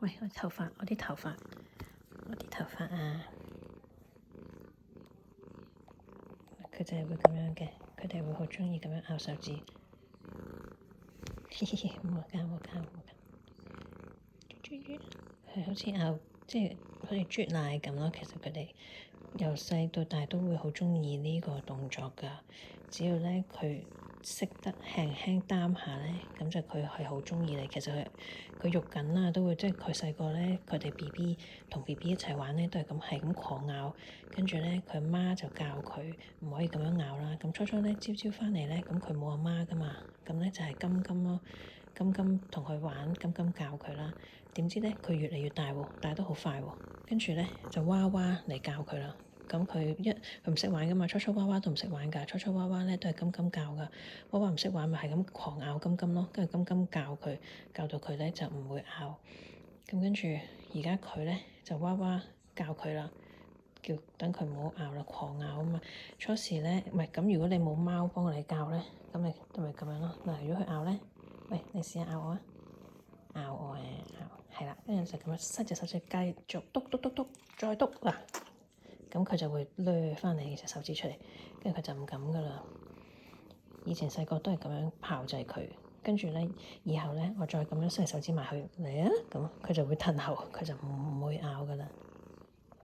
喂，我啲頭髮啊！佢就係會咁樣嘅，佢哋會好鍾意咁樣咬手指。嘻嘻嘻，冇㗎。係好似咬，即係好似啜奶咁咯。其實佢哋由細到大都會好鍾意呢個動作㗎。只要咧佢識得輕輕擔下咧，咁就佢係好鍾意你。其實佢喐緊啊，都會即係佢細個咧，佢哋 BB 同 BB 一齊玩咧，都係咁係咁狂咬。跟住咧，佢媽就教佢唔可以咁樣咬啦。咁初咧，朝返嚟咧，咁佢冇阿媽㗎嘛，咁咧就係金金咯。金金同佢玩，金金教佢啦。點知咧，佢越嚟越大喎，大得好快喎。跟住咧就娃娃嚟教佢啦。咁佢唔識玩噶嘛，初娃娃都唔識玩㗎。初娃娃咧都係金金教㗎。娃娃唔識玩咪係咁狂咬金金咯。跟住金金教佢，教到佢咧就唔會咬。咁跟住而家佢咧就娃娃教佢啦，叫等佢唔好咬啦，狂咬啊嘛。初時咧唔係咁，如果你冇貓幫你教咧，咁你咪咁樣咯。嗱，如果佢咬咧，喂，你試下咬我啊！咬我係啦，跟住就咁樣伸隻手指繼續篤，再篤嗱，咁佢就會掠翻你隻手指出嚟，跟住佢就唔敢噶啦。以前細個都係咁樣炮製佢，跟住咧以後咧我再咁樣伸手指埋去嚟啊，咁佢就會褪後，佢就唔會咬噶啦。